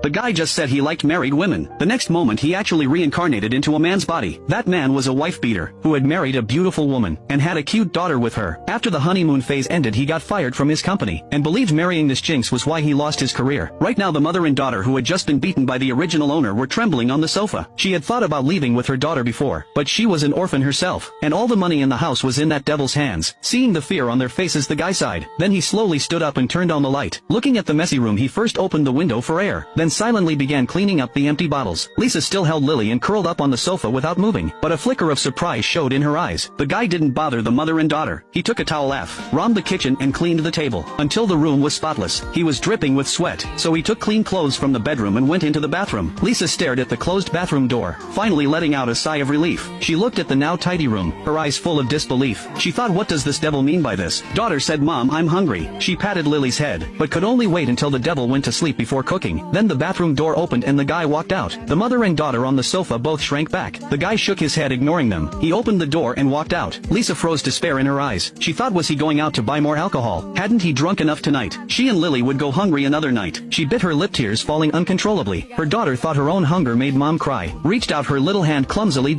The guy just said he liked married women. The next moment he actually reincarnated into a man's body. That man was a wife-beater, who had married a beautiful woman, and had a cute daughter with her. After the honeymoon phase ended he got fired from his company, and believed marrying this jinx was why he lost his career. Right now the mother and daughter who had just been beaten by the original owner were trembling on the sofa. She had thought about leaving with her daughter before, but she was an orphan herself, and all the money in the house was in that devil's hands. Seeing the fear on their faces the guy sighed. Then he slowly stood up and turned on the light. Looking at the messy room he first opened the window for air, then silently began cleaning up the empty bottles. Lisa still held Lily and curled up on the sofa without moving, but a flicker of surprise showed in her eyes. The guy didn't bother the mother and daughter. He took a towel roamed the kitchen and cleaned the table, until the room was spotless. He was dripping with sweat, so he took clean clothes from the bedroom and went into the bathroom. Lisa stared at the closed bathroom door, finally letting out a sigh of relief. She looked at the now tidy room, her eyes full of disbelief. She thought, what does this devil mean by this? Daughter said, Mom, I'm hungry. She patted Lily's head, but could only wait until the devil went to sleep before cooking. Then the bathroom door opened and the guy walked out. The mother and daughter on the sofa both shrank back. The guy shook his head ignoring them. He opened the door and walked out. Lisa froze despair in her eyes. She thought, was he going out to buy more alcohol? Hadn't he drunk enough tonight? She and Lily would go hungry another night. She bit her lip, tears falling uncontrollably. Her daughter thought her own hunger made Mom cry, reached out her little hand clumsily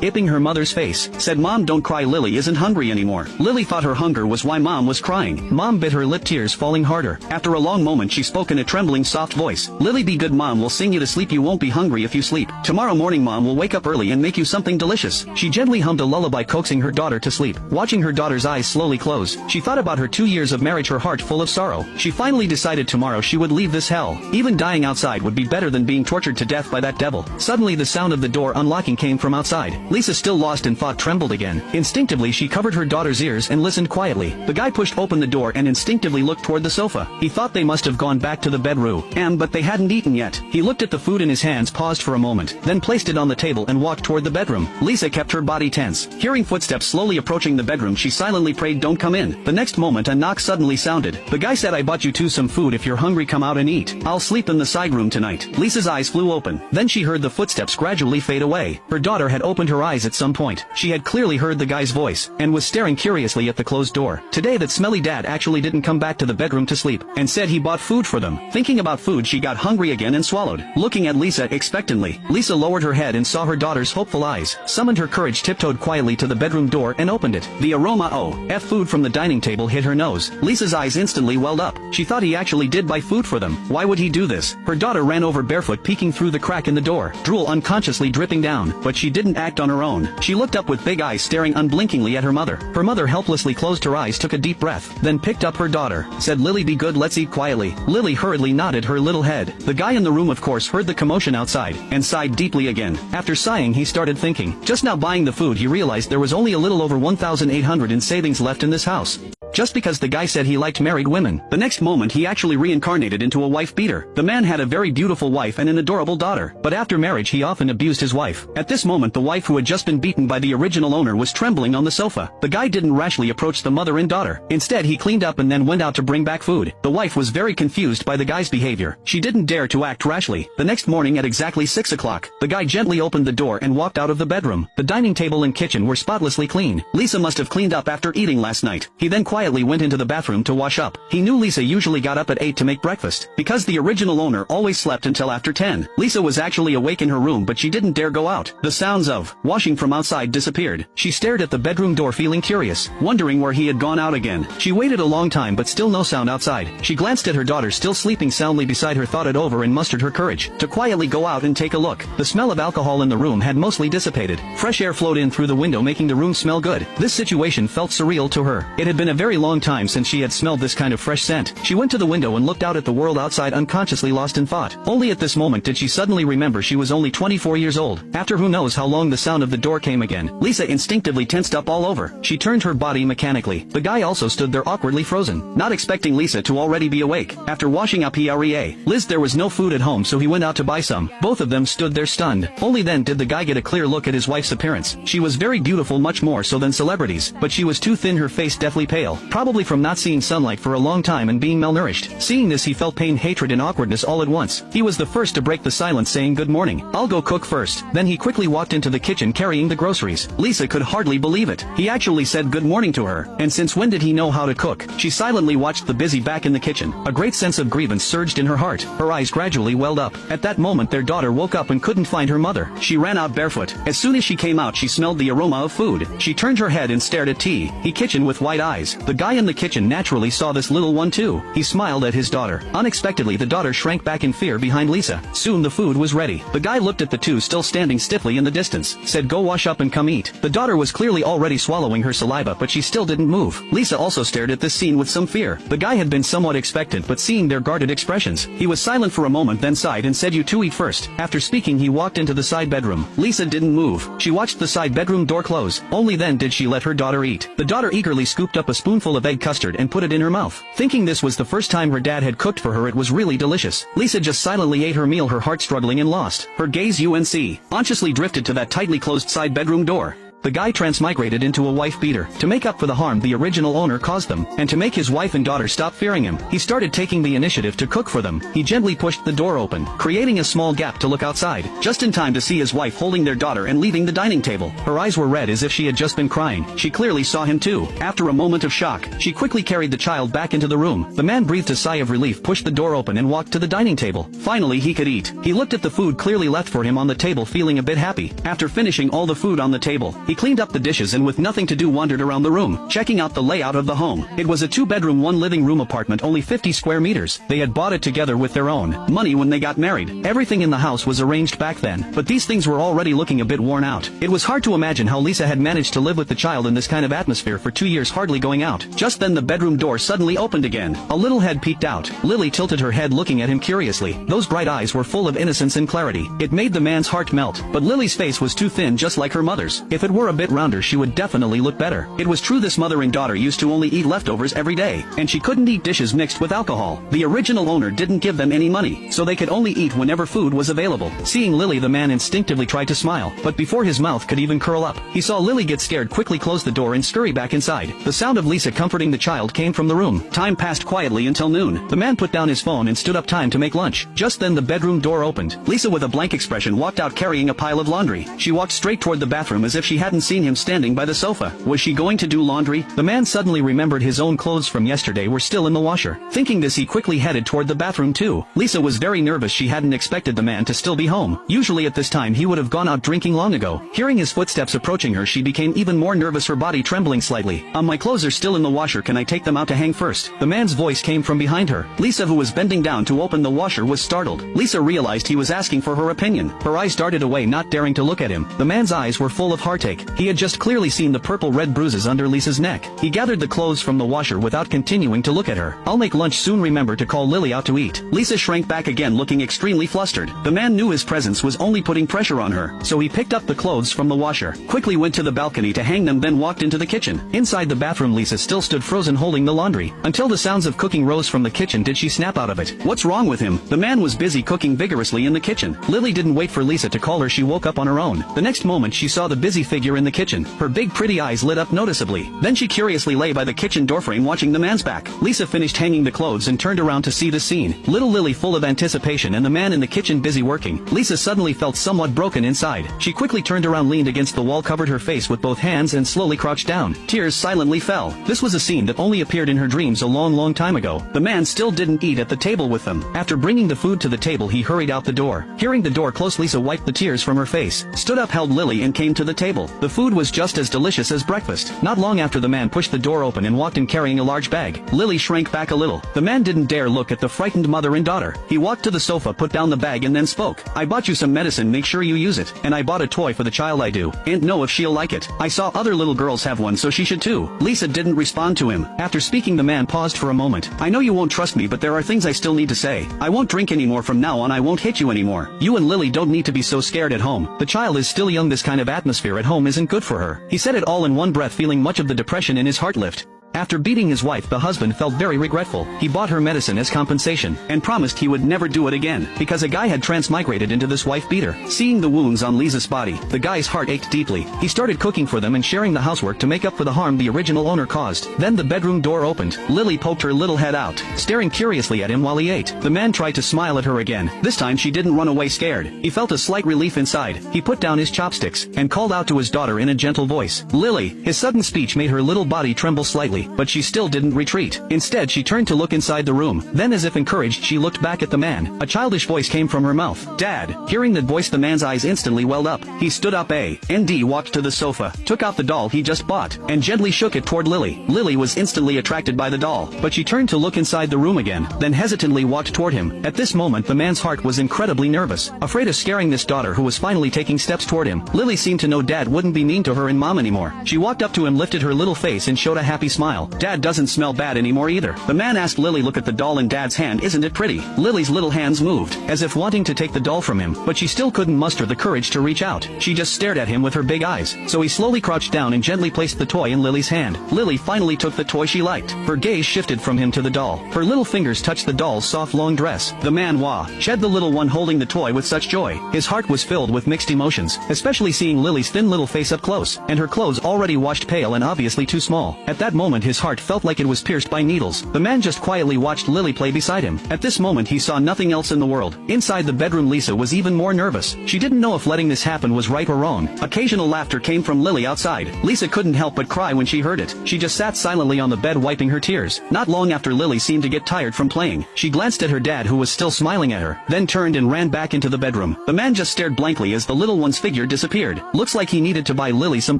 ipping her mother's face, said, Mom, don't cry, Lily isn't hungry anymore. Lily thought her hunger was why Mom was crying. Mom bit her lip, tears falling harder. After a long moment she spoke in a trembling soft voice, Lily, be good, Mom will sing you to sleep, you won't be hungry if you sleep. Tomorrow morning Mom will wake up early and make you something delicious. She gently hummed a lullaby coaxing her daughter to sleep. Watching her daughter's eyes slowly close, she thought about her 2 years of marriage, her heart full of sorrow. She finally decided tomorrow she would leave this hell. Even dying outside would be better than being tortured to death by that devil. Suddenly the sound of the door unlocking came from outside. Lisa, still lost in thought, trembled again. Instinctively she covered her daughter's ears and listened quietly. The guy pushed open the door and instinctively looked toward the sofa. He thought they must have gone back to the bedroom, but they hadn't eaten yet. He looked at the food in his hands, paused for a moment, then placed it on the table and walked toward the bedroom. Lisa kept her body tense. Hearing footsteps slowly approaching the bedroom she silently prayed, don't come in. The next moment a knock suddenly sounded. The guy said, I bought you two some food, if you're hungry come out and eat. I'll sleep in the side room tonight. Lisa's eyes flew open. Then she heard the footsteps gradually fade away. Her daughter had opened her eyes at some point. She had clearly heard the guy's voice, and was staring curiously at the closed door. Today that smelly dad actually didn't come back to the bedroom to sleep, and said he bought food for them. Thinking about food she got hungry again and swallowed. Looking at Lisa expectantly, Lisa lowered her head and saw her daughter's hopeful eyes, summoned her courage, tiptoed quietly to the bedroom door and opened it. The aroma of food from the dining table hit her nose. Lisa's eyes instantly welled up. She thought he actually did buy food for them. Why would he do this? Her daughter ran over barefoot, peeking through the crack in the door, drool unconsciously dripping down, but she didn't act on her own. She looked up with big eyes staring unblinkingly at her mother. Her mother helplessly closed her eyes, took a deep breath, then picked up her daughter, said, Lily, be good, let's eat quietly. Lily hurriedly nodded her little head. The guy in the room of course heard the commotion outside, and sighed deeply again. After sighing he started thinking. Just now buying the food he realized there was only a little over 1,800 in savings left in this house. Just because the guy said he liked married women. The next moment he actually reincarnated into a wife-beater. The man had a very beautiful wife and an adorable daughter, but after marriage he often abused his wife. At this moment the wife who had just been beaten by the original owner was trembling on the sofa. The guy didn't rashly approach the mother and daughter. Instead he cleaned up and then went out to bring back food. The wife was very confused by the guy's behavior. She didn't dare to act rashly. The next morning at exactly 6 o'clock, the guy gently opened the door and walked out of the bedroom. The dining table and kitchen were spotlessly clean. Lisa must have cleaned up after eating last night. He then quietly went into the bathroom to wash up. He knew Lisa usually got up at 8 to make breakfast, because the original owner always slept until after 10. Lisa was actually awake in her room, but she didn't dare go out. The sounds of washing from outside disappeared. She stared at the bedroom door feeling curious, wondering where he had gone out again. She waited a long time but still no sound outside. She glanced at her daughter still sleeping soundly beside her, thought it over and mustered her courage to quietly go out and take a look. The smell of alcohol in the room had mostly dissipated. Fresh air flowed in through the window making the room smell good. This situation felt surreal to her. It had been a very long time since she had smelled this kind of fresh scent. She went to the window and looked out at the world outside, unconsciously lost in thought. Only at this moment did she suddenly remember she was only 24 years old. After who knows how long the sound of the door came again. Lisa instinctively tensed up all over. She turned her body mechanically. The guy also stood there awkwardly frozen, not expecting Lisa to already be awake. After washing up he realized there was no food at home, so he went out to buy some. Both of them stood there stunned. Only then did the guy get a clear look at his wife's appearance. She was very beautiful, much more so than celebrities, but she was too thin, her face deathly pale. probably from not seeing sunlight for a long time and being malnourished. Seeing this, he felt pain, hatred and awkwardness all at once. He was the first to break the silence, saying, "Good morning. I'll go cook first." Then he quickly walked into the kitchen carrying the groceries. Lisa could hardly believe it. He actually said good morning to her. And since when did he know how to cook? She silently watched the busy back in the kitchen. A great sense of grievance surged in her heart. Her eyes gradually welled up. At that moment their daughter woke up and couldn't find her mother. She ran out barefoot. As soon as she came out, she smelled the aroma of food. She turned her head and stared at T.E. kitchen with wide eyes. The guy in the kitchen naturally saw this little one too. He smiled at his daughter. Unexpectedly, the daughter shrank back in fear behind Lisa. Soon the food was ready. The guy looked at the two still standing stiffly in the distance, said, "Go wash up and come eat." The daughter was clearly already swallowing her saliva, but she still didn't move. Lisa also stared at this scene with some fear. The guy had been somewhat expectant, but seeing their guarded expressions, he was silent for a moment, then sighed and said, "You two eat first." After speaking, he walked into the side bedroom. Lisa didn't move. She watched the side bedroom door close. Only then did she let her daughter eat. The daughter eagerly scooped up a spoonful of egg custard and put it in her mouth. Thinking this was the first time her dad had cooked for her, it was really delicious. Lisa just silently ate her meal, her heart struggling and lost. Her gaze unconsciously drifted to that tightly closed side bedroom door. The guy transmigrated into a wife beater. To make up for the harm the original owner caused them, and to make his wife and daughter stop fearing him, he started taking the initiative to cook for them. He gently pushed the door open, creating a small gap to look outside, just in time to see his wife holding their daughter and leaving the dining table. Her eyes were red as if she had just been crying. She clearly saw him too. After a moment of shock, she quickly carried the child back into the room. The man breathed a sigh of relief, pushed the door open and walked to the dining table. Finally he could eat. He looked at the food clearly left for him on the table, feeling a bit happy. After finishing all the food on the table, he cleaned up the dishes and with nothing to do wandered around the room, checking out the layout of the home. It was a 2-bedroom 1-living-room apartment, only 50 square meters. They had bought it together with their own money when they got married. Everything in the house was arranged back then, but these things were already looking a bit worn out. It was hard to imagine how Lisa had managed to live with the child in this kind of atmosphere for 2 years, hardly going out. Just then the bedroom door suddenly opened again. A little head peeked out. Lily tilted her head, looking at him curiously. Those bright eyes were full of innocence and clarity. It made the man's heart melt. But Lily's face was too thin, just like her mother's. If it were a bit rounder, she would definitely look better. It was true, this mother and daughter used to only eat leftovers every day, and she couldn't eat dishes mixed with alcohol. The original owner didn't give them any money, so they could only eat whenever food was available. Seeing Lily, the man instinctively tried to smile, but before his mouth could even curl up, he saw Lily get scared, quickly close the door and scurry back inside. The sound of Lisa comforting the child came from the room. Time passed quietly until noon. The man put down his phone and stood up, time to make lunch. Just then the bedroom door opened. Lisa, with a blank expression, walked out carrying a pile of laundry. She walked straight toward the bathroom as if she hadn't seen him standing by the sofa. Was she going to do laundry? The man suddenly remembered his own clothes from yesterday were still in the washer. Thinking this, he quickly headed toward the bathroom too. Lisa was very nervous. She hadn't expected the man to still be home. Usually at this time he would have gone out drinking long ago. Hearing his footsteps approaching her, she became even more nervous, her body trembling slightly. My clothes are still in the washer. Can I take them out to hang first?" The man's voice came from behind her. Lisa, who was bending down to open the washer, was startled. Lisa realized he was asking for her opinion. Her eyes darted away, not daring to look at him. The man's eyes were full of heartache. He had just clearly seen the purple-red bruises under Lisa's neck. He gathered the clothes from the washer without continuing to look at her. "I'll make lunch soon. Remember to call Lily out to eat." Lisa shrank back again, looking extremely flustered. The man knew his presence was only putting pressure on her, so he picked up the clothes from the washer, quickly went to the balcony to hang them, then walked into the kitchen. Inside the bathroom, Lisa still stood frozen, holding the laundry. Until the sounds of cooking rose from the kitchen did she snap out of it. What's wrong with him? The man was busy cooking vigorously in the kitchen. Lily didn't wait for Lisa to call her. She woke up on her own. The next moment she saw the busy figure in the kitchen. Her big pretty eyes lit up noticeably. Then she curiously lay by the kitchen doorframe watching the man's back. Lisa finished hanging the clothes and turned around to see the scene. Little Lily full of anticipation and the man in the kitchen busy working. Lisa suddenly felt somewhat broken inside. She quickly turned around, leaned against the wall, covered her face with both hands and slowly crouched down. Tears silently fell. This was a scene that only appeared in her dreams a long time ago. The man still didn't eat at the table with them. After bringing the food to the table, he hurried out the door. Hearing the door close, Lisa wiped the tears from her face, stood up, held Lily and came to the table. The food was just as delicious as breakfast. Not long after, the man pushed the door open and walked in carrying a large bag. Lily shrank back a little. The man didn't dare look at the frightened mother and daughter. He walked to the sofa, put down the bag and then spoke. "I bought you some medicine, make sure you use it. And I bought a toy for the child. I do. And know if she'll like it. I saw other little girls have one, so she should too." Lisa didn't respond to him. After speaking, the man paused for a moment. "I know you won't trust me, but there are things I still need to say. I won't drink anymore from now on. I won't hit you anymore. You and Lily don't need to be so scared at home. The child is still young. This kind of atmosphere at home isn't good for her." He said it all in one breath, feeling much of the depression in his heart lift. After beating his wife, the husband felt very regretful. He bought her medicine as compensation, and promised he would never do it again, because a guy had transmigrated into this wife beater. Seeing the wounds on Lisa's body, the guy's heart ached deeply. He started cooking for them and sharing the housework to make up for the harm the original owner caused. Then the bedroom door opened. Lily poked her little head out, staring curiously at him while he ate. The man tried to smile at her again. This time she didn't run away scared. He felt a slight relief inside. He put down his chopsticks, and called out to his daughter in a gentle voice, "Lily." His sudden speech made her little body tremble slightly, but she still didn't retreat. Instead she turned to look inside the room. Then, as if encouraged, she looked back at the man. A childish voice came from her mouth. "Dad." Hearing that voice, the man's eyes instantly welled up. He stood up and walked to the sofa, took out the doll he just bought, and gently shook it toward Lily. Lily was instantly attracted by the doll, but she turned to look inside the room again, then hesitantly walked toward him. At this moment the man's heart was incredibly nervous, afraid of scaring this daughter who was finally taking steps toward him. Lily seemed to know Dad wouldn't be mean to her and Mom anymore. She walked up to him, lifted her little face and showed a happy smile. "Dad doesn't smell bad anymore either." The man asked Lily, "Look at the doll in Dad's hand, isn't it pretty?" Lily's little hands moved, as if wanting to take the doll from him, but she still couldn't muster the courage to reach out. She just stared at him with her big eyes. So he slowly crouched down and gently placed the toy in Lily's hand. Lily finally took the toy she liked. Her gaze shifted from him to the doll. Her little fingers touched the doll's soft long dress. The man shed the little one holding the toy with such joy. His heart was filled with mixed emotions, especially seeing Lily's thin little face up close, and her clothes already washed pale and obviously too small. At that moment his heart felt like it was pierced by needles. The man just quietly watched Lily play beside him. At this moment he saw nothing else in the world. Inside the bedroom Lisa was even more nervous. She didn't know if letting this happen was right or wrong. Occasional laughter came from Lily outside. Lisa couldn't help but cry when she heard it. She just sat silently on the bed wiping her tears. Not long after, Lily seemed to get tired from playing. She glanced at her dad, who was still smiling at her, then turned and ran back into the bedroom. The man just stared blankly as the little one's figure disappeared. Looks like he needed to buy Lily some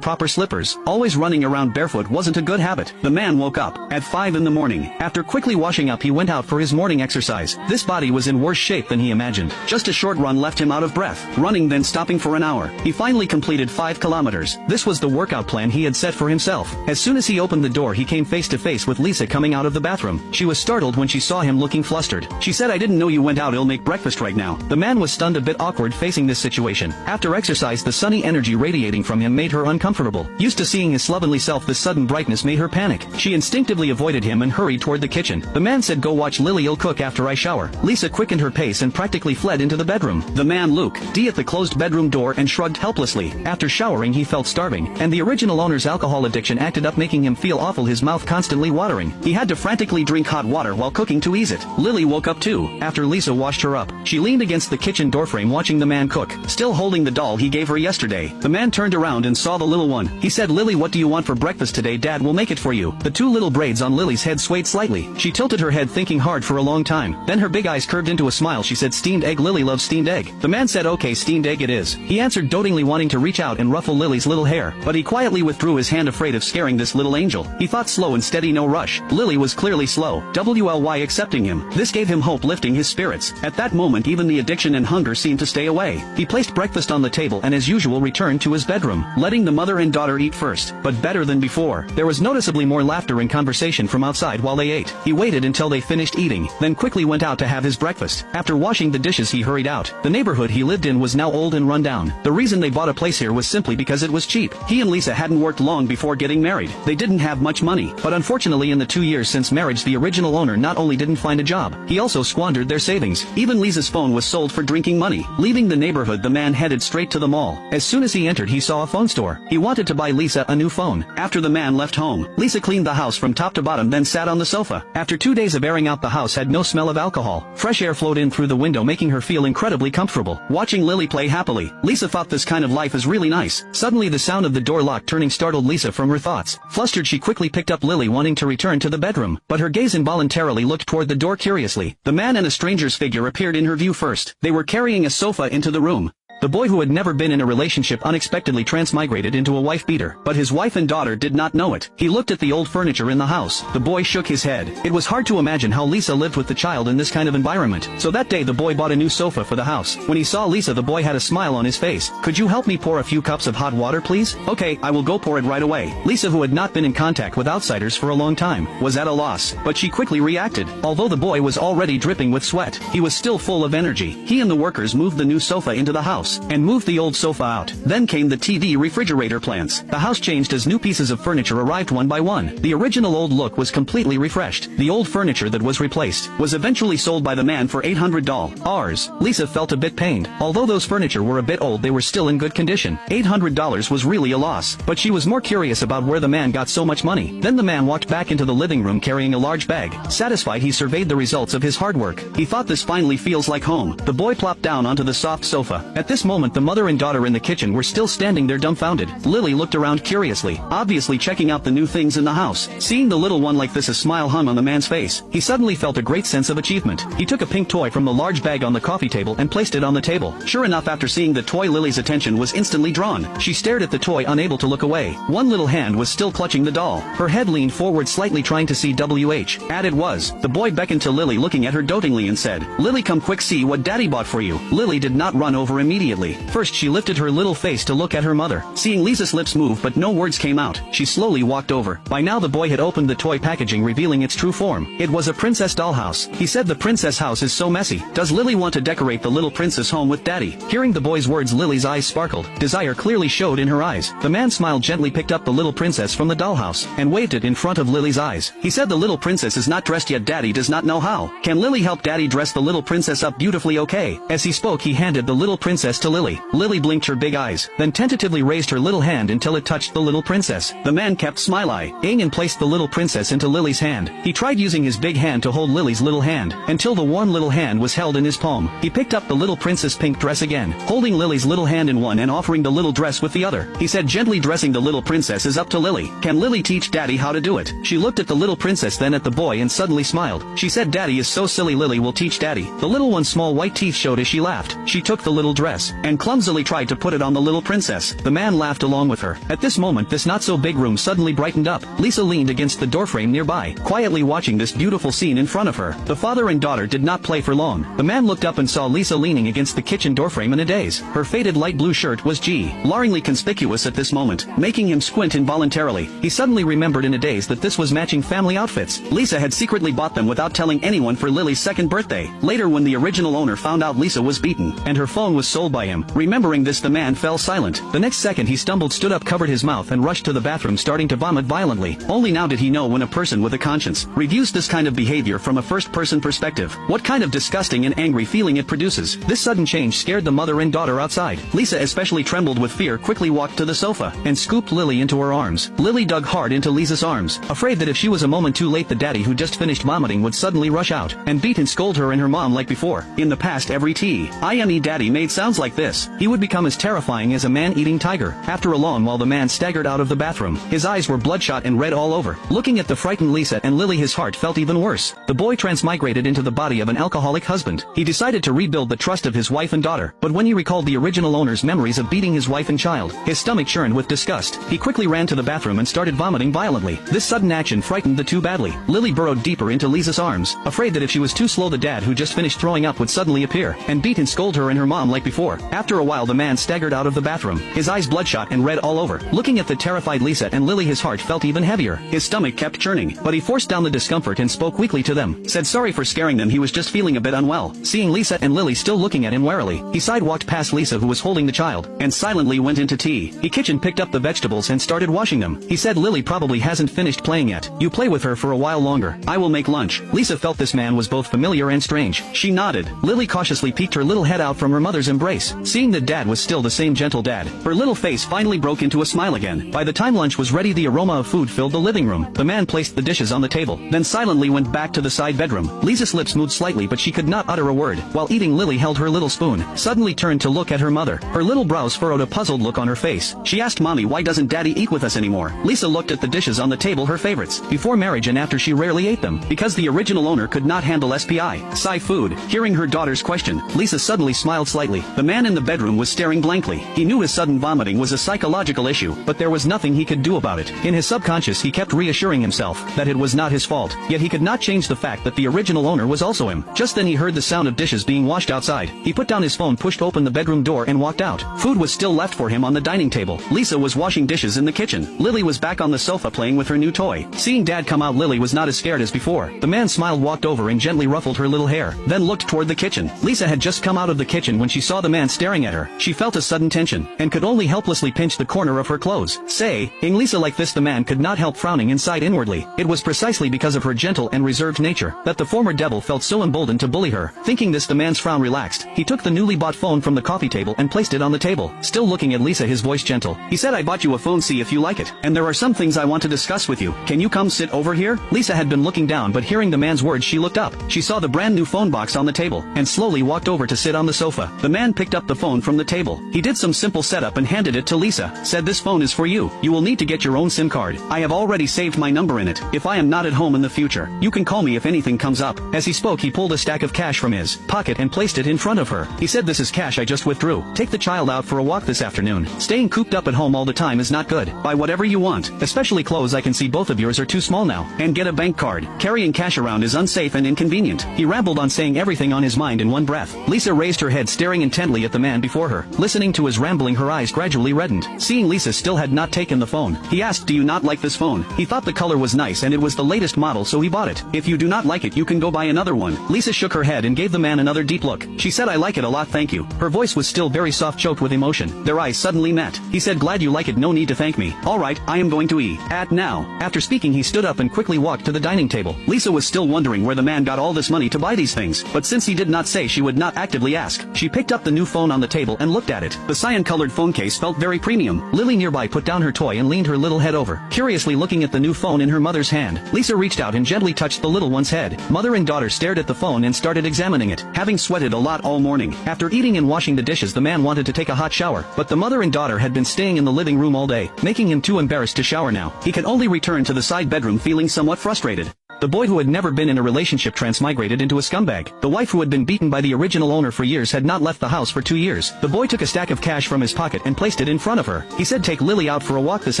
proper slippers. Always running around barefoot wasn't a good habit. The man woke up at 5 in the morning. After quickly washing up, he went out for his morning exercise. This body was in worse shape than he imagined. Just a short run left him out of breath, running then stopping for an hour. He finally completed 5 kilometers. This was the workout plan he had set for himself. As soon as he opened the door, he came face to face with Lisa coming out of the bathroom. She was startled when she saw him looking flustered. She said, "I didn't know you went out. I'll make breakfast right now." The man was stunned, a bit awkward facing this situation. After exercise, the sunny energy radiating from him made her uncomfortable. Used to seeing his slovenly self, this sudden brightness made her panic. She instinctively avoided him and hurried toward the kitchen. The man said, "Go watch Lily, I'll cook after I shower." Lisa quickened her pace and practically fled into the bedroom. The man looked at the closed bedroom door and shrugged helplessly. After showering he felt starving, and the original owner's alcohol addiction acted up, making him feel awful, his mouth constantly watering. He had to frantically drink hot water while cooking to ease it. Lily woke up too. After Lisa washed her up, she leaned against the kitchen doorframe watching the man cook, still holding the doll he gave her yesterday. The man turned around and saw the little one. He said, "Lily, what do you want for breakfast today? Dad will make it for you." The 2 little braids on Lily's head swayed slightly. She tilted her head, thinking hard for a long time. Then her big eyes curved into a smile. She said, "Steamed egg. Lily loves steamed egg." The man said, "Okay, steamed egg it is." He answered dotingly, wanting to reach out and ruffle Lily's little hair, but he quietly withdrew his hand, afraid of scaring this little angel. He thought, slow and steady, no rush. Lily was clearly slow, WLY accepting him. This gave him hope, lifting his spirits. At that moment even the addiction and hunger seemed to stay away. He placed breakfast on the table and as usual returned to his bedroom, letting the mother and daughter eat first, but better than before. There was noticeably more laughter and conversation from outside while they ate. He waited until they finished eating, then quickly went out to have his breakfast. After washing the dishes he hurried out. The neighborhood he lived in was now old and run down. The reason they bought a place here was simply because it was cheap. He and Lisa hadn't worked long before getting married. They didn't have much money, but unfortunately in the 2 years since marriage the original owner not only didn't find a job, he also squandered their savings. Even Lisa's phone was sold for drinking money. Leaving the neighborhood, the man headed straight to the mall. As soon as he entered he saw a phone store. He wanted to buy Lisa a new phone. After the man left home, Lisa cleaned the house from top to bottom, then sat on the sofa. After 2 days of airing out, the house had no smell of alcohol. Fresh air flowed in through the window, making her feel incredibly comfortable. Watching Lily play happily, Lisa thought this kind of life is really nice. Suddenly the sound of the door lock turning startled Lisa from her thoughts. Flustered, she quickly picked up Lily, wanting to return to the bedroom, but her gaze involuntarily looked toward the door curiously. The man and a stranger's figure appeared in her view first. They were carrying a sofa into the room. The boy, who had never been in a relationship, unexpectedly transmigrated into a wife beater, but his wife and daughter did not know it. He looked at the old furniture in the house. The boy shook his head. It was hard to imagine how Lisa lived with the child in this kind of environment. So that day the boy bought a new sofa for the house. When he saw Lisa, the boy had a smile on his face. "Could you help me pour a few cups of hot water, please?" "Okay, I will go pour it right away." Lisa, who had not been in contact with outsiders for a long time, was at a loss, but she quickly reacted. Although the boy was already dripping with sweat, he was still full of energy. He and the workers moved the new sofa into the house. house, and moved the old sofa out. Then came the TV refrigerator plants. The house changed as new pieces of furniture arrived one by one. The original old look was completely refreshed. The old furniture that was replaced was eventually sold by the man for $800. Lisa felt a bit pained. Although those furniture were a bit old, they were still in good condition. $800 was really a loss, but she was more curious about where the man got so much money. Then the man walked back into the living room carrying a large bag. Satisfied, he surveyed the results of his hard work. He thought, this finally feels like home. The boy plopped down onto the soft sofa. At this moment, the mother and daughter in the kitchen were still standing there dumbfounded. Lily looked around curiously, obviously checking out the new things in the house. Seeing the little one like this, a smile hung on the man's face. He suddenly felt a great sense of achievement. He took a pink toy from the large bag on the coffee table and placed it on the table. Sure enough, after seeing the toy, Lily's attention was instantly drawn. She stared at the toy, unable to look away. One little hand was still clutching the doll. Her head leaned forward slightly, trying to see WH. It was. The boy beckoned to Lily, looking at her dotingly, and said, "Lily, come quick, see what Daddy bought for you." Lily did not run over immediately. First, she lifted her little face to look at her mother. Seeing Lisa's lips move but no words came out, she slowly walked over. By now the boy had opened the toy packaging, revealing its true form. It was a princess dollhouse. He said, "The princess house is so messy. Does Lily want to decorate the little princess home with Daddy?" Hearing the boy's words, Lily's eyes sparkled. Desire clearly showed in her eyes. The man smiled, gently picked up the little princess from the dollhouse, and waved it in front of Lily's eyes. He said, "The little princess is not dressed yet. Daddy does not know how. Can Lily help Daddy dress the little princess up beautifully, okay?" As he spoke, he handed the little princess to Lily. Lily blinked her big eyes, then tentatively raised her little hand until it touched the little princess. The man kept smile-eyeing and placed the little princess into Lily's hand. He tried using his big hand to hold Lily's little hand, until the warm little hand was held in his palm. He picked up the little princess' pink dress again, holding Lily's little hand in one and offering the little dress with the other. He said, gently, dressing the little princess is up to Lily. Can Lily teach Daddy how to do it? She looked at the little princess, then at the boy, and suddenly smiled. She said, "Daddy is so silly. Lily will teach Daddy." The little one's small white teeth showed as she laughed. She took the little dress and clumsily tried to put it on the little princess. The man laughed along with her. At this moment, this not-so-big room suddenly brightened up. Lisa leaned against the doorframe nearby, quietly watching this beautiful scene in front of her. The father and daughter did not play for long. The man looked up and saw Lisa leaning against the kitchen doorframe in a daze. Her faded light blue shirt was glaringly conspicuous at this moment, making him squint involuntarily. He suddenly remembered in a daze that this was matching family outfits. Lisa had secretly bought them without telling anyone for Lily's second birthday. Later, when the original owner found out Lisa was beaten and her phone was sold by him, remembering this, the man fell silent. The next second he stumbled, stood up, covered his mouth, and rushed to the bathroom, starting to vomit violently. Only now did he know when a person with a conscience reviews this kind of behavior from a first-person perspective, what kind of disgusting and angry feeling it produces. This sudden change scared the mother and daughter outside. Lisa, especially trembled with fear, quickly walked to the sofa and scooped Lily into her arms. Lily dug hard into Lisa's arms, afraid that if she was a moment too late, the daddy who just finished vomiting would suddenly rush out and beat and scold her and her mom like before. In the past, every time daddy made sounds like this, he would become as terrifying as a man-eating tiger. After a long while, the man staggered out of the bathroom. His eyes were bloodshot and red all over. Looking at the frightened Lisa and Lily, his heart felt even worse. The boy transmigrated into the body of an alcoholic husband. He decided to rebuild the trust of his wife and daughter, but when he recalled the original owner's memories of beating his wife and child, his stomach churned with disgust. He quickly ran to the bathroom and started vomiting violently. This sudden action frightened the two badly. Lily burrowed deeper into Lisa's arms, afraid that if she was too slow, the dad who just finished throwing up would suddenly appear and beat and scold her and her mom like before. After a while, the man staggered out of the bathroom, his eyes bloodshot and red all over. Looking at the terrified Lisa and Lily, his heart felt even heavier. His stomach kept churning, but he forced down the discomfort and spoke weakly to them. Said sorry for scaring them, he was just feeling a bit unwell. Seeing Lisa and Lily still looking at him warily, he sidewalked past Lisa, who was holding the child, and silently went into the kitchen, picked up the vegetables and started washing them. He said, "Lily probably hasn't finished playing yet. You play with her for a while longer. I will make lunch." Lisa felt this man was both familiar and strange. She nodded. Lily cautiously peeked her little head out from her mother's embrace. Seeing that dad was still the same gentle dad, her little face finally broke into a smile again. By the time lunch was ready, the aroma of food filled the living room. The man placed the dishes on the table, then silently went back to the side bedroom. Lisa's lips moved slightly, but she could not utter a word. While eating, Lily held her little spoon, suddenly turned to look at her mother. Her little brows furrowed a puzzled look on her face. She asked, "Mommy, why doesn't Daddy eat with us anymore?" Lisa looked at the dishes on the table, her favorites. Before marriage and after, she rarely ate them, because the original owner could not handle SPI food. Hearing her daughter's question, Lisa suddenly smiled slightly. The man in the bedroom was staring blankly. He knew his sudden vomiting was a psychological issue, but there was nothing he could do about it. In his subconscious, he kept reassuring himself that it was not his fault, yet he could not change the fact that the original owner was also him. Just then he heard the sound of dishes being washed outside. He put down his phone, pushed open the bedroom door, and walked out. Food was still left for him on the dining table. Lisa was washing dishes in the kitchen. Lily was back on the sofa playing with her new toy. Seeing Dad come out, Lily was not as scared as before. The man smiled, walked over and gently ruffled her little hair, then looked toward the kitchen. Lisa had just come out of the kitchen when she saw the man man staring at her, she felt a sudden tension, and could only helplessly pinch the corner of her clothes. Saying Lisa like this, the man could not help frowning inside inwardly. It was precisely because of her gentle and reserved nature that the former devil felt so emboldened to bully her. Thinking this, the man's frown relaxed. He took the newly bought phone from the coffee table and placed it on the table. Still looking at Lisa, his voice gentle. He said, I bought you a phone, see if you like it. And there are some things I want to discuss with you. Can you come sit over here? Lisa had been looking down, but hearing the man's words she looked up. She saw the brand new phone box on the table, and slowly walked over to sit on the sofa. The man picked up the phone from the table. He did some simple setup and handed it to Lisa. Said, this phone is for you. You will need to get your own SIM card. I have already saved my number in it. If I am not at home in the future, you can call me if anything comes up. As he spoke, he pulled a stack of cash from his pocket and placed it in front of her. He said, this is cash I just withdrew. Take the child out for a walk this afternoon. Staying cooped up at home all the time is not good. Buy whatever you want, especially clothes. I can see both of yours are too small now. And get a bank card. Carrying cash around is unsafe and inconvenient. He rambled on, saying everything on his mind in one breath. Lisa raised her head, staring intently at the man before her. Listening to his rambling, her eyes gradually reddened. Seeing Lisa still had not taken the phone, he asked, do you not like this phone? He thought the color was nice and it was the latest model, so he bought it. If you do not like it, you can go buy another one. Lisa shook her head and gave the man another deep look. She said, I like it a lot, thank you. Her voice was still very soft, choked with emotion. Their eyes suddenly met. He said, glad you like it, no need to thank me. Alright, I am going to eat at now. After speaking, he stood up and quickly walked to the dining table. Lisa was still wondering where the man got all this money to buy these things, but since he did not say, she would not actively ask. She picked up the new phone on the table and looked at it. The cyan-colored phone case felt very premium. Lily nearby put down her toy and leaned her little head over, curiously looking at the new phone in her mother's hand. Lisa reached out and gently touched the little one's head. Mother and daughter stared at the phone and started examining it. Having sweated a lot all morning, after eating and washing the dishes, the man wanted to take a hot shower, but the mother and daughter had been staying in the living room all day, making him too embarrassed to shower now. He could only return to the side bedroom feeling somewhat frustrated. The boy who had never been in a relationship transmigrated into a scumbag. The wife who had been beaten by the original owner for years had not left the house for 2 years. The boy took a stack of cash from his pocket and placed it in front of her. He said, take Lily out for a walk this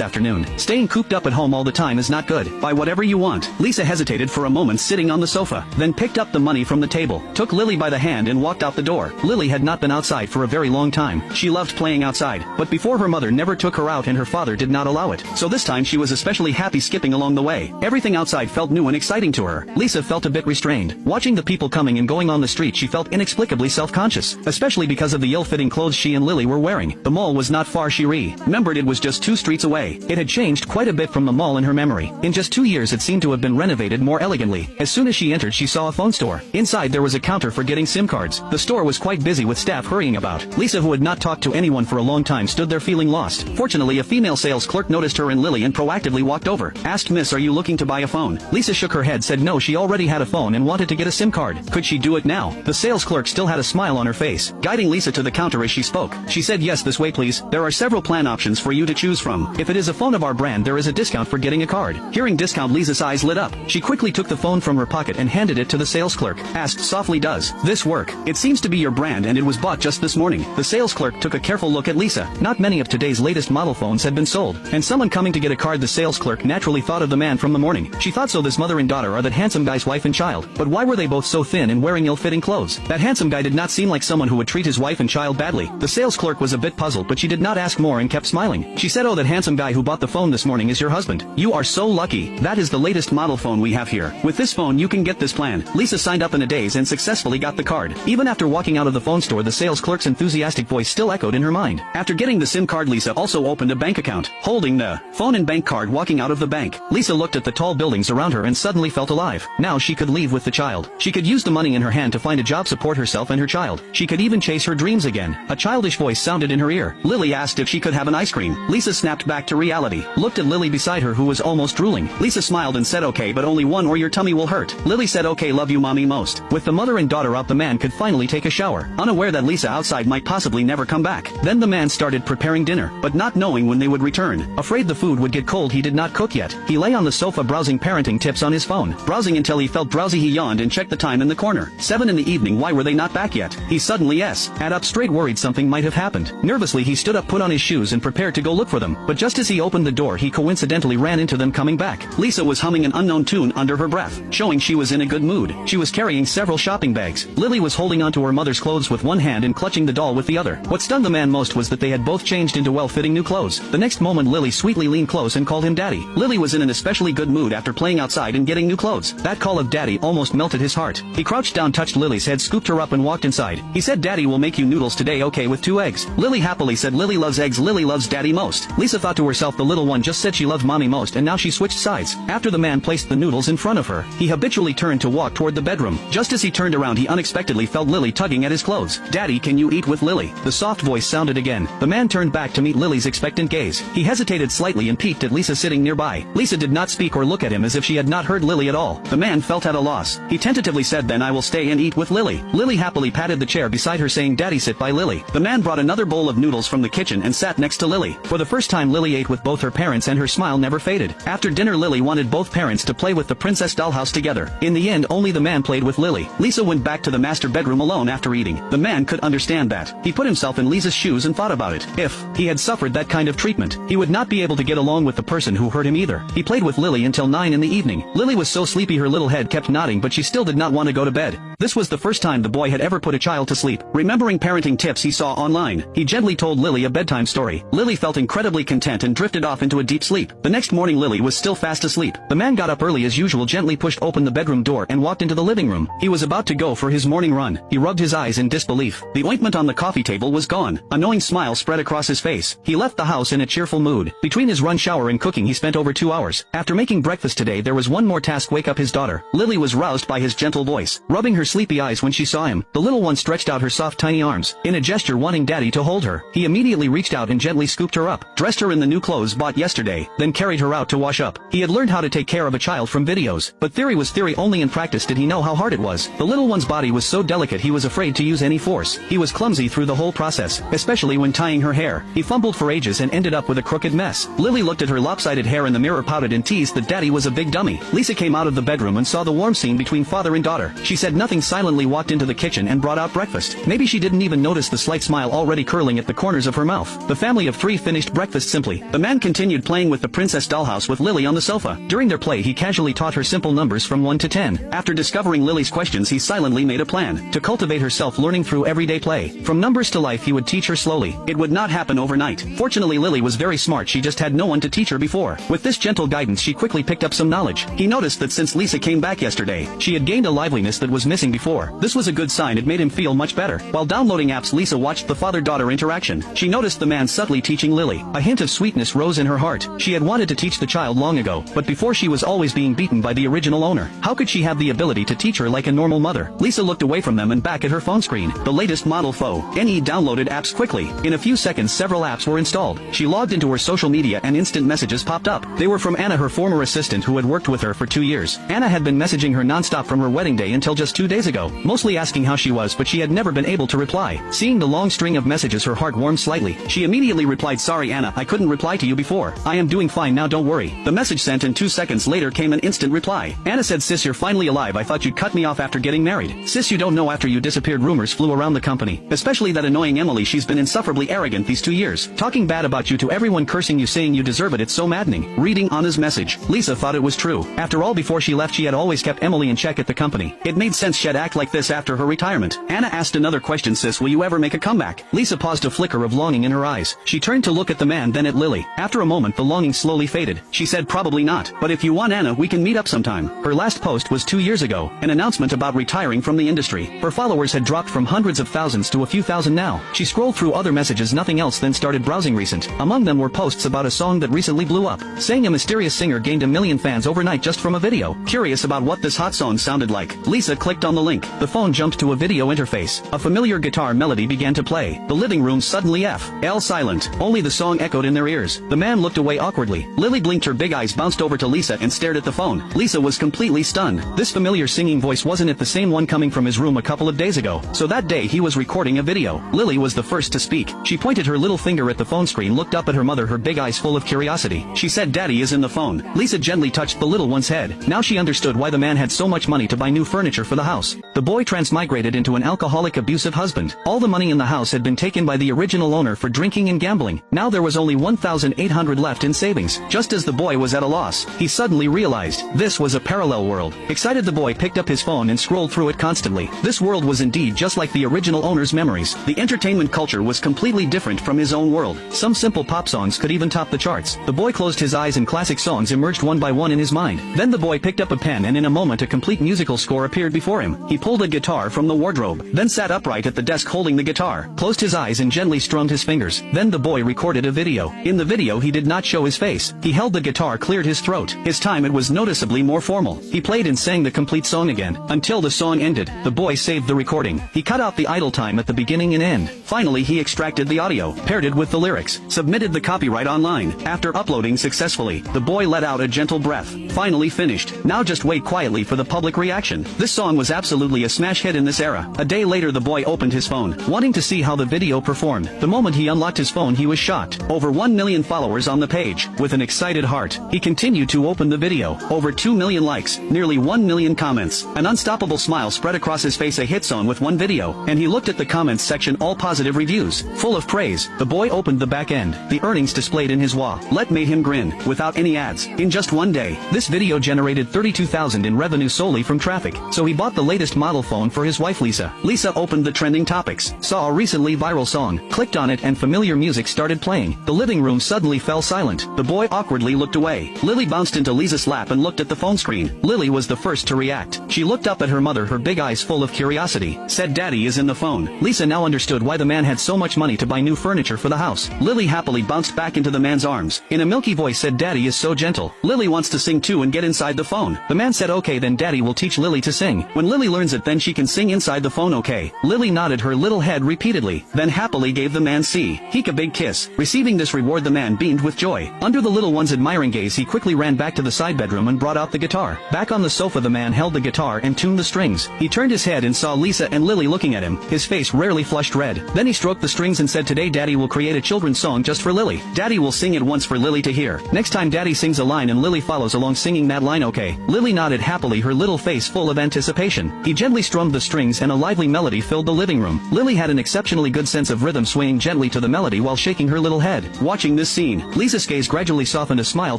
afternoon. Staying cooped up at home all the time is not good. Buy whatever you want. Lisa hesitated for a moment, sitting on the sofa, then picked up the money from the table, took Lily by the hand and walked out the door. Lily had not been outside for a very long time. She loved playing outside, but before her mother never took her out and her father did not allow it. So this time she was especially happy skipping along the way. Everything outside felt new and exciting to her. Lisa felt a bit restrained. Watching the people coming and going on the street, she felt inexplicably self-conscious, especially because of the ill-fitting clothes she and Lily were wearing. The mall was not far. She remembered it was just 2 streets away. It had changed quite a bit from the mall in her memory. In just 2 years it seemed to have been renovated more elegantly. As soon as she entered, she saw a phone store. Inside there was a counter for getting SIM cards. The store was quite busy with staff hurrying about. Lisa, who had not talked to anyone for a long time, stood there feeling lost. Fortunately, a female sales clerk noticed her and Lily and proactively walked over. Asked, Miss, are you looking to buy a phone? Lisa shook her head, said no, she already had a phone and wanted to get a SIM card. Could she do it now? The sales clerk still had a smile on her face, guiding Lisa to the counter as she spoke. She said, yes, this way please. There are several plan options for you to choose from. If it is a phone of our brand, there is a discount for getting a card. Hearing discount, Lisa's eyes lit up. She quickly took the phone from her pocket and handed it to the sales clerk. Asked softly, does this work? It seems to be your brand and it was bought just this morning. The sales clerk took a careful look at Lisa. Not many of today's latest model phones had been sold, and someone coming to get a card. The sales clerk naturally thought of the man from the morning. She thought, so this mother and daughter are that handsome guy's wife and child. But why were they both so thin and wearing ill-fitting clothes? That handsome guy did not seem like someone who would treat his wife and child badly. The sales clerk was a bit puzzled, but she did not ask more and kept smiling. She said, oh, that handsome guy who bought the phone this morning is your husband. You are so lucky. That is the latest model phone we have here. With this phone you can get this plan. Lisa signed up in a daze and successfully got the card. Even after walking out of the phone store, the sales clerk's enthusiastic voice still echoed in her mind. After getting the SIM card, Lisa also opened a bank account. Holding the phone and bank card, walking out of the bank, Lisa looked at the tall buildings around her and suddenly felt alive. Now she could leave with the child. She could use the money in her hand to find a job, support herself and her child. She could even chase her dreams again. A childish voice sounded in her ear. Lily asked if she could have an ice cream. Lisa snapped back to reality, looked at Lily beside her who was almost drooling. Lisa smiled and said, okay, but only one or your tummy will hurt. Lily said, okay, love you mommy most. With the mother and daughter out, the man could finally take a shower, unaware that Lisa outside might possibly never come back. Then the man started preparing dinner, but not knowing when they would return. Afraid the food would get cold, he did not cook yet. He lay on the sofa browsing parenting tips on his phone. Browsing until he felt drowsy, he yawned and checked the time in the corner. 7 in the evening. Why were they not back yet? He suddenly sat up straight, worried something might have happened. Nervously he stood up, put on his shoes and prepared to go look for them. But just as he opened the door, he coincidentally ran into them coming back. Lisa was humming an unknown tune under her breath, showing she was in a good mood. She was carrying several shopping bags. Lily was holding onto her mother's clothes with one hand and clutching the doll with the other. What stunned the man most was that they had both changed into well-fitting new clothes. The next moment Lily sweetly leaned close and called him daddy. Lily was in an especially good mood after playing outside and getting new clothes. That call of daddy almost melted his heart. He crouched down, touched Lily's head, scooped her up and walked inside. He said, "Daddy will make you noodles today, okay, with 2 eggs." Lily happily said Lily loves eggs, Lily loves daddy most. Lisa thought to herself, the little one just said she loved mommy most, and now she switched sides. After the man placed the noodles in front of her, he habitually turned to walk toward the bedroom. Just as he turned around, he unexpectedly felt Lily tugging at his clothes. "Daddy, can you eat with Lily?" The soft voice sounded again. The man turned back to meet Lily's expectant gaze. He hesitated slightly and peeked at Lisa sitting nearby. Lisa did not speak or look at him, as if she had not heard Lily at all. The man felt at a loss. He tentatively said, "Then I will stay and eat with Lily." Lily happily patted the chair beside her, saying, "Daddy, sit by Lily." The man brought another bowl of noodles from the kitchen and sat next to Lily. For the first time, Lily ate with both her parents, and her smile never faded. After dinner, Lily wanted both parents to play with the princess dollhouse together. In the end, only the man played with Lily. Lisa went back to the master bedroom alone after eating. The man could understand that. He put himself in Lisa's shoes and thought about it. If he had suffered that kind of treatment, he would not be able to get along with the person who hurt him either. He played with Lily until 9 in the evening. Lily was so sleepy her little head kept nodding, but she still did not want to go to bed. This was the first time the boy had ever put a child to sleep. Remembering parenting tips he saw online, he gently told Lily a bedtime story. Lily felt incredibly content and drifted off into a deep sleep. The next morning, Lily was still fast asleep. The man got up early as usual, gently pushed open the bedroom door and walked into the living room. He was about to go for his morning run. He rubbed his eyes in disbelief. The ointment on the coffee table was gone. A knowing smile spread across his face. He left the house in a cheerful mood. Between his run, shower, and cooking, he spent over 2 hours. After making breakfast today, there was one more task: wake up his daughter. Lily was roused by his gentle voice, rubbing her sleepy eyes when she saw him. The little one stretched out her soft tiny arms, in a gesture wanting daddy to hold her. He immediately reached out and gently scooped her up, dressed her in the new clothes bought yesterday, then carried her out to wash up. He had learned how to take care of a child from videos, but theory was theory only. In practice did he know how hard it was. The little one's body was so delicate he was afraid to use any force. He was clumsy through the whole process, especially when tying her hair. He fumbled for ages and ended up with a crooked mess. Lily looked at her lopsided hair in the mirror, pouted, and teased that daddy was a big dummy. Lisa came out of the bedroom and saw the warm scene between father and daughter. She said nothing, silently walked into the kitchen and brought out breakfast. Maybe she didn't even notice the slight smile already curling at the corners of her mouth. The family of 3 finished breakfast simply. The man continued playing with the princess dollhouse with Lily on the sofa. During their play, he casually taught her simple numbers from 1 to 10. After discovering Lily's questions, he silently made a plan to cultivate her self-learning through everyday play. From numbers to life, he would teach her slowly. It would not happen overnight. Fortunately, Lily was very smart. She just had no one to teach her before. With this gentle guidance, she quickly picked up some knowledge. He noticed that since Lisa came back yesterday, she had gained a liveliness that was missing before. This was a good sign. It made him feel much better. While downloading apps, Lisa watched the father-daughter interaction. She noticed the man subtly teaching Lily. A hint of sweetness rose in her heart. She had wanted to teach the child long ago, but before she was always being beaten by the original owner. How could she have the ability to teach her like a normal mother? Lisa looked away from them and back at her phone screen. The latest model NE downloaded apps quickly. In a few seconds, several apps were installed. She logged into her social media and instant messages popped up. They were from Anna, her former assistant who had worked with her for 2 years. Anna had been messaging her nonstop from her wedding day until just 2 days ago, mostly asking how she was, but she had never been able to reply. Seeing the long string of messages, her heart warmed slightly. She immediately replied, "Sorry Anna, I couldn't reply to you before. I am doing fine now, don't worry." The message sent, and 2 seconds later came an instant reply. Anna said, "Sis, you're finally alive. I thought you'd cut me off after getting married. Sis, you don't know, after you disappeared, rumors flew around the company. Especially that annoying Emily. She's been insufferably arrogant these 2 years. Talking bad about you to everyone, cursing you, saying you deserve it. It's so maddening." Reading Anna's message, Lisa thought it was true. After all, before she left, she had always kept Emily in check at the company. It made sense she'd act like this after her retirement. Anna asked another question, "Sis, will you ever make a comeback?" Lisa paused, a flicker of longing in her eyes. She turned to look at the man, then at Lily. After a moment, the longing slowly faded. She said, "Probably not. But if you want, Anna, we can meet up sometime." Her last post was 2 years ago, an announcement about retiring from the industry. Her followers had dropped from hundreds of thousands to a few thousand now. She scrolled through other messages, nothing else, then started browsing recent. Among them were posts about a song that recently blew up, saying a mysterious singer gained 1 million fans overnight just from a video. Curious about what this hot song sounded like, Lisa clicked on the link. The phone jumped to a video interface. A familiar guitar melody began to play. The living room suddenly fell silent. Only the song echoed in their ears. The man looked away awkwardly. Lily blinked, her big eyes bounced over to Lisa and stared at the phone. Lisa was completely stunned. This familiar singing voice, wasn't it the same one coming from his room a couple of days ago? So that day he was recording a video. Lily was the first to speak. She pointed her little finger at the phone screen, looked up at her mother, her big eyes full of curiosity. She said, "Daddy is in the phone." Lisa gently touched the little one's head. Now she understood why the man had so much money to buy new furniture for the house. The boy transmigrated into an alcoholic, abusive husband. All the money in the house had been taken by the original owner for drinking and gambling. Now there was only $1,800 left in savings. Just as the boy was at a loss, he suddenly realized this was a parallel world. Excited, the boy picked up his phone and scrolled through it constantly. This world was indeed just like the original owner's memories. The entertainment culture was completely different from his own world. Some simple pop songs could even top the charts. The boy closed his eyes and classic songs emerged one by one in his mind. Then Then the boy picked up a pen and in a moment a complete musical score appeared before him. He pulled a guitar from the wardrobe, then sat upright at the desk holding the guitar, closed his eyes and gently strummed his fingers. Then the boy recorded a video. In the video he did not show his face. He held the guitar, cleared his throat. His time it was noticeably more formal. He played and sang the complete song again. Until the song ended, the boy saved the recording. He cut out the idle time at the beginning and end. Finally he extracted the audio, paired it with the lyrics, submitted the copyright online. After uploading successfully, the boy let out a gentle breath. Finally finished. Now just wait quietly for the public reaction. This song was absolutely a smash hit in this era. A day later the boy opened his phone, wanting to see how the video performed. The moment he unlocked his phone he was shocked. Over 1 million followers on the page. With an excited heart, he continued to open the video. Over 2 million likes, nearly 1 million comments. An unstoppable smile spread across his face. A hit song with one video. And he looked at the comments section, all positive reviews, full of praise. The boy opened the back end. The earnings displayed in his wallet made him grin, without any ads. In just one day, this video generated $32,000 in revenue solely from traffic. So he bought the latest model phone for his wife Lisa. Lisa opened the trending topics, saw a recently viral song, clicked on it and familiar music started playing. The living room suddenly fell silent. The boy awkwardly looked away. Lily bounced into Lisa's lap and looked at the phone screen. Lily was the first to react. She looked up at her mother, her big eyes full of curiosity, said Daddy is in the phone. Lisa now understood why the man had so much money to buy new furniture for the house. Lily happily bounced back into the man's arms. In a milky voice said Daddy is so gentle. Lily wants to sing too and get inside the phone. The man said okay then Daddy will teach Lily to sing. When Lily learns it then she can sing inside the phone. Okay. Lily nodded her little head repeatedly, then happily gave the man a big kiss. Receiving this reward the man beamed with joy. Under the little one's admiring gaze he quickly ran back to the side bedroom and brought out the guitar. Back on the sofa the man held the guitar and tuned the strings. He turned his head and saw Lisa and Lily looking at him. His face rarely flushed red. Then he stroked the strings and said today Daddy will create a children's song just for Lily. Daddy will sing it once for Lily to hear. Next time Daddy sings a line and Lily follows along singing that line. Okay. Lily nodded happily, her little face full of anticipation. He gently strummed the strings and a lively melody filled the living room. Lily had an exceptionally good sense of rhythm, swaying gently to the melody while shaking her little head. Watching this scene, Lisa's gaze gradually softened, a smile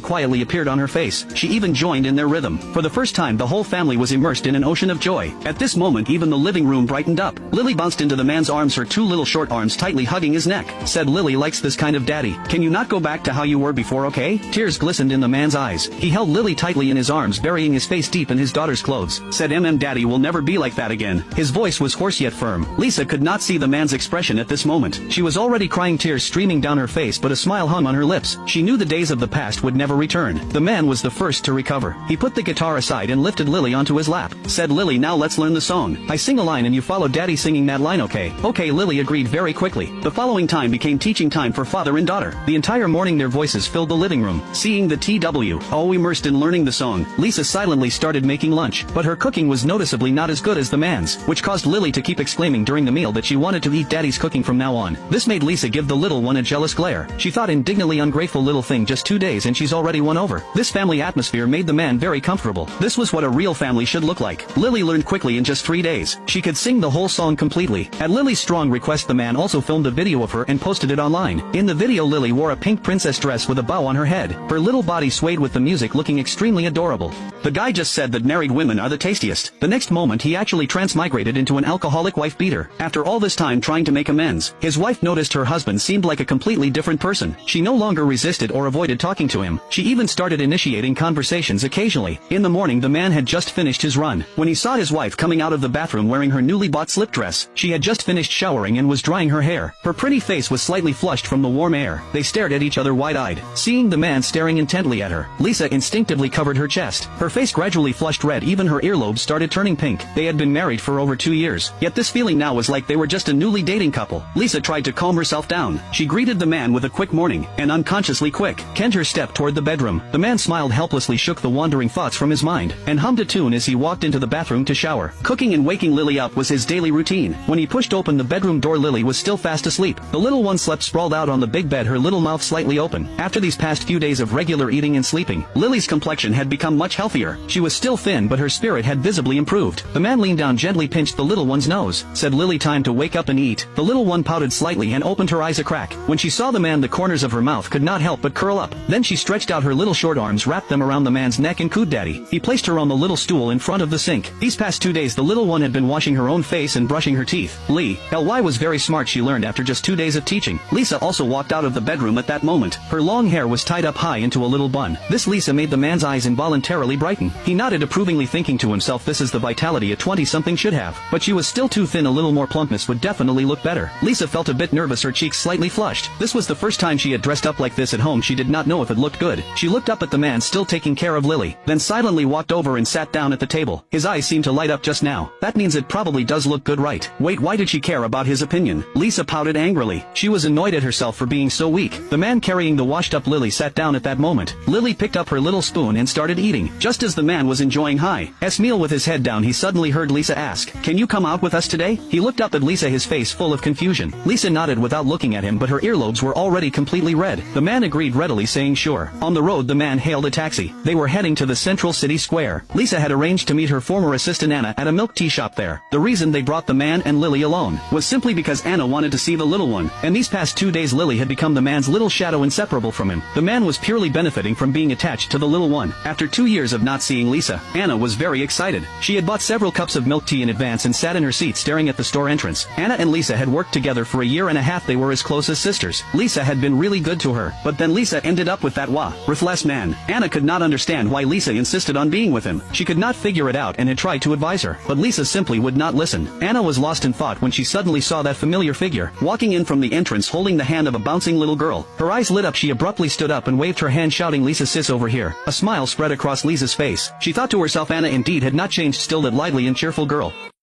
quietly appeared on her face. She even joined in their rhythm. For the first time the whole family was immersed in an ocean of joy. At this moment even the living room brightened up. Lily bounced into the man's arms, her two little short arms tightly hugging his neck. Said Lily likes this kind of daddy. Can you not go back to how you were before, okay? Tears glistened in the man's eyes. He held Lily tightly in his arms, burying his face deep in his daughter's clothes. Said Daddy will never be like that again. His voice was hoarse yet firm. Lisa could not see the man's expression at this moment. She was already crying, tears streaming down her face, but a smile hung on her lips. She knew the days of the past would never return. The man was the first to recover. He put the guitar aside and lifted Lily onto his lap. Said Lily, now let's learn the song. I sing a line and you follow Daddy singing that line, okay? Okay, Lily agreed very quickly. The following time became teaching time for father and daughter. The entire morning their voices filled the living room. Seeing the TW, all immersed in learning the song, Lisa silently started making lunch, but her cooking was noticeably not as good as the man's, which caused Lily to keep exclaiming during the meal that she wanted to eat Daddy's cooking from now on. This made Lisa give the little one a jealous glare. She thought, indignantly, ungrateful little thing, just 2 days and she's already won over. This family atmosphere made the man very comfortable. This was what a real family should look like. Lily learned quickly in just 3 days. She could sing the whole song completely. At Lily's strong request the man also filmed a video of her and posted it online. In the video Lily wore a pink princess dress with a bow on her head. Her little body swayed with the music, looking extremely adorable. The guy just said that married women are the tastiest. The next moment he actually transmigrated into an alcoholic wife beater. After all this time trying to make amends, his wife noticed her husband seemed like a completely different person. She no longer resisted or avoided talking to him. She even started initiating conversations occasionally. In the morning the man had just finished his run. When he saw his wife coming out of the bathroom wearing her newly bought slip dress, she had just finished showering and was drying her hair. Her pretty face was slightly flushed from the warm air. They stared at each other wide-eyed. Seeing the man staring intently at her, Lisa instinctively covered her chest. Her face gradually flushed red, even her earlobes started turning pink. They had been married for over 2 years, yet this feeling now was like they were just a newly dating couple. Lisa tried to calm herself down. She greeted the man with a quick morning, and unconsciously kenned her step toward the bedroom. The man smiled helplessly, shook the wandering thoughts from his mind, and hummed a tune as he walked into the bathroom to shower. Cooking and waking Lily up was his daily routine. When he pushed open the bedroom door, Lily was still fast asleep. The little one slept sprawled out on the big bed, her little mouth slightly open. After these past few days of regular eating and sleeping, Lily's complexion had become much healthier. She was still thin, but her spirit had visibly improved. The man leaned down, gently pinched the little one's nose. Said, Lily, time to wake up and eat. The little one pouted slightly and opened her eyes a crack. When she saw the man, the corners of her mouth could not help but curl up. Then she stretched out her little short arms, wrapped them around the man's neck and cooed Daddy. He placed her on the little stool in front of the sink. These past 2 days the little one had been washing her own face and brushing her teeth. Ly was very smart, she learned after just 2 days of teaching. Lisa also walked out of the bedroom at that moment. Her long hair was tied up high into a little bun. This Lisa made the man's eyes involuntarily brighten. frightened. He nodded approvingly, thinking to himself, this is the vitality a 20-something should have. But she was still too thin. A little more plumpness would definitely look better. Lisa felt a bit nervous, her cheeks slightly flushed. This was the first time she had dressed up like this at home. She did not know if it looked good. She looked up at the man still taking care of Lily, then silently walked over and sat down at the table. His eyes seemed to light up just now. That means it probably does look good, right? Wait, why did she care about his opinion? Lisa pouted angrily. She was annoyed at herself for being so weak. The man carrying the washed-up Lily sat down at that moment. Lily picked up her little spoon and started eating. Just as the man was enjoying his meal with his head down, he suddenly heard Lisa ask, "Can you come out with us today?" He looked up at Lisa, his face full of confusion. Lisa nodded without looking at him, but her earlobes were already completely red. The man agreed readily, saying sure. On the road, the man hailed a taxi. They were heading to the central city square. Lisa had arranged to meet her former assistant Anna at a milk tea shop there. The reason they brought the man and Lily alone was simply because Anna wanted to see the little one, and these past 2 days Lily had become the man's little shadow, inseparable from him. The man was purely benefiting from being attached to the little one. After 2 years of not seeing Lisa, Anna was very excited. She had bought several cups of milk tea in advance and sat in her seat staring at the store entrance. Anna and Lisa had worked together for a year and a half. They were as close as sisters. Lisa had been really good to her, but then Lisa ended up with that worthless man. Anna could not understand why Lisa insisted on being with him. She could not figure it out and had tried to advise her, but Lisa simply would not listen. Anna was lost in thought when she suddenly saw that familiar figure walking in from the entrance holding the hand of a bouncing little girl. Her eyes lit up. She abruptly stood up and waved her hand, shouting, "Lisa, sis, over here." A smile spread across Lisa's face. She thought to herself, Anna indeed had not changed, still that lively and cheerful girl.